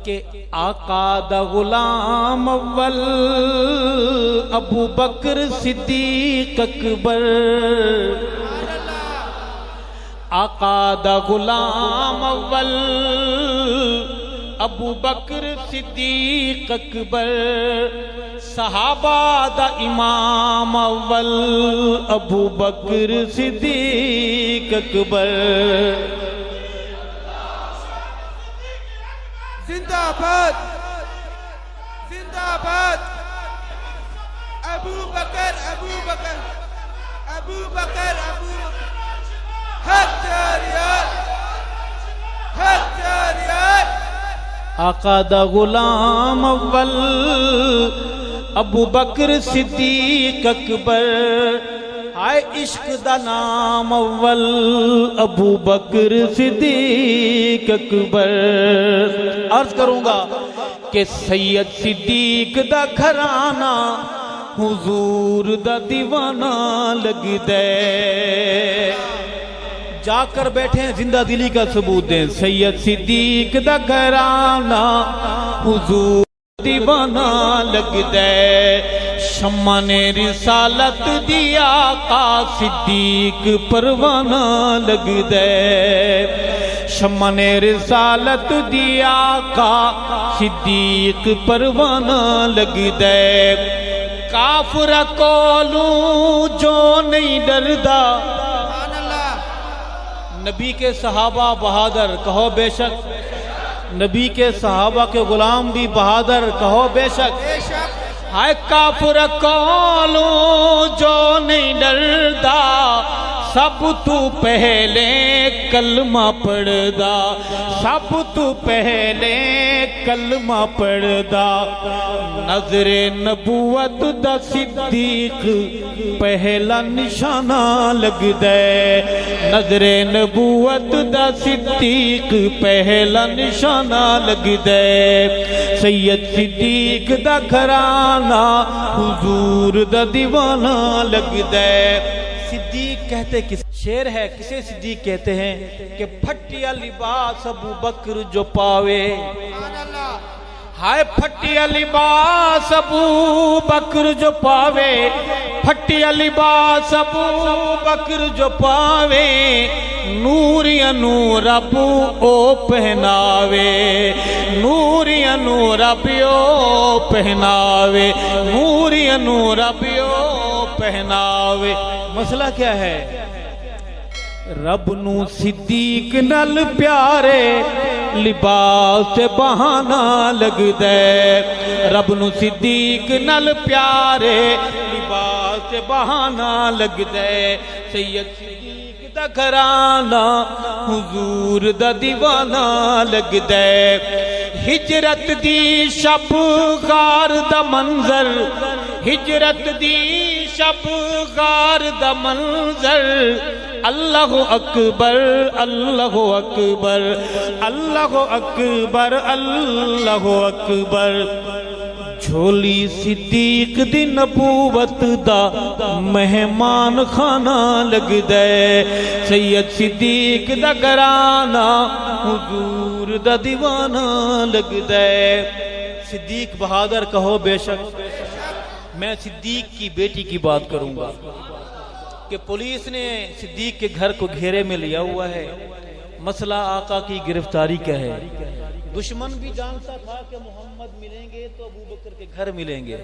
کہ آقا دا غلام اول ابو بکر صدیق اکبر، آقا دا غلام اول ابو بکر صدیق اکبر، صحابہ دا امام اول ابو بکر صدیق اکبر۔ زندہ باد زندہ باد ابو بکر ابو بکر ابو بکر ابو بکر، حق جاریات حق جاریات۔ آقا دا غلام اول ابو بکر صدیق اکبر، آئے عشق دا نام اول ابو بکر صدیق اکبر۔ عرض کروں گا کہ سید صدیق دا گھرانہ حضور دا دیوانہ لگ دے، جا کر بیٹھے ہیں زندہ دلی کا ثبوت دیں۔ سید صدیق دا گھرانہ حضور دیوانہ لگ دے، شمع نے رسالت دی آقا صدیق پروانہ لگ دے، شمع نے رسالت دی آقا صدیق پروانہ لگ دے۔ کافر کولوں جو نہیں ڈردا، نبی کے صحابہ بہادر کہو بے شک، نبی کے صحابہ کے غلام بھی بہادر کہو بے شک۔ ہائے کافر کولوں جو نہیں ڈردا، سب تو پہلے کلمہ پڑھدا، سب تو پہلے کلمہ پڑھدا۔ نظر نبوت دا صدیق پہلا نشانہ لگ دے، نظر نبوت دا صدیق پہلا نشانہ لگ دے۔ سید صدیق دا گھرانہ حضور دا دیوانہ لگ دے۔ صدیق کہتے کس شعر ہے، کسے صدیق کہتے ہیں کہ پھٹیا لباس ابو بکر جو پاوے، ہائے پھٹیا لباس ابو بکر جو پاوے، پھٹیا لباس ابو بکر جو پاوے، نور یا نور ابو او پہناوے، نور یا نور ابو پہناوے، نور یا نور ابو پہناوے۔ مسئلہ کیا ہے؟ رب نو صدیق نال پیارے لباس تے بہانہ لگ دے، رب نو صدیق نال پیارے لباس تے بہانہ لگ دے۔ سید صدیق دا گھرانہ حضور دا دیوانہ لگ دے۔ ہجرت دی شب غار دا منظر، ہجرت دی شب غار دا منظر، اللہ اکبر اللہ اکبر اللہ اکبر اللہ اکبر۔ جھولی صدیق دی نبوت دا مہمان خانہ لگ دے، سید صدیق دا گھرانہ حضور دا دیوانہ لگ دے۔ صدیق بہادر کہو بے شک۔ میں صدیق کی بیٹی کی بات کروں گا کہ پولیس نے صدیق کے گھر کو گھیرے میں لیا ہوا ہے، مسئلہ آقا کی گرفتاری کا ہے۔ دشمن بھی جانتا تھا کہ محمد ملیں گے تو ابو بکر کے گھر ملیں گے،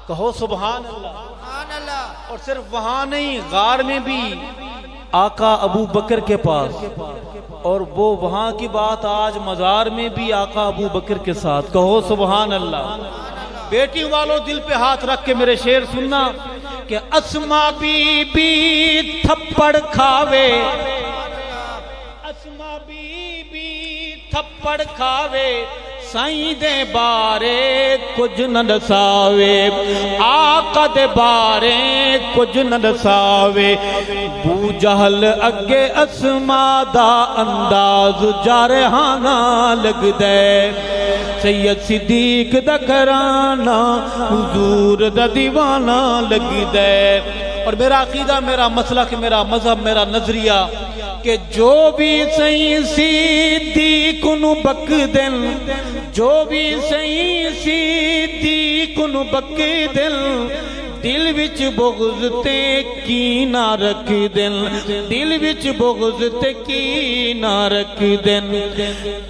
کہو سبحان اللہ۔ اور صرف وہاں نہیں، غار میں بھی آقا ابو بکر کے پاس، اور وہ وہاں کی بات آج مزار میں بھی آقا ابو بکر کے ساتھ، کہو سبحان اللہ۔ بیٹی والوں دل پہ ہاتھ رکھ کے میرے شعر سننا کہ اسما بی بی تھپڑ کھاوے، اسما بی بی تھپڑ کھاوے، سائیں دے بارے کچھ نہ دساوے، آقا دے بارے کچھ نہ دساوے۔ بو جہل اگے اسما دا انداز جارحانہ لگ دے، سید صدیق دا گھرانہ حضور دا دیوانہ لگ دے۔ اور میرا عقیدہ، میرا مسلک، میرا مذہب، میرا نظریہ کہ جو بھی صحیح صدیق نو بک دل، جو بھی صحیح صدیق نو بک دل، دل وچ بغض تے کینہ رکھ دل، دل وچ بغض تے کینہ رکھ دل،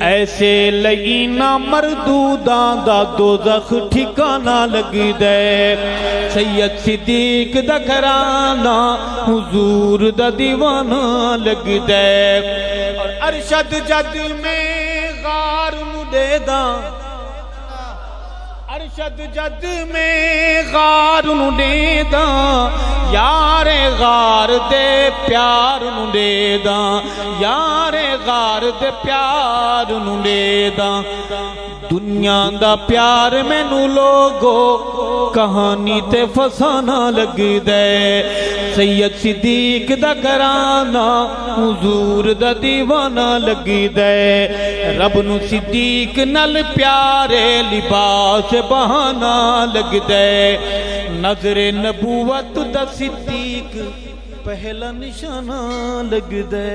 ایسے لعینہ مردوداں دا دوزخ ٹھکانہ لگ دے، سید صدیق دا گھرانہ حضور دا دیوانہ لگ دے، اور ارشد جد میں غار نو دے دا، ارشد جد میں غار نو دے دا، یار غار دے پیار نو دے دا، یار غار دے پیار نو دے دا، دنیا دا پیار مینو لوگو کہانی تے فسانہ لگ دے، سید صدیق دا گھرانہ حضور دا دیوانہ لگ دے، رب نو صدیق نل پیارے لباس بہانہ لگ دے، نظر نبوت دا صدیق پہلا نشانہ لگ دے۔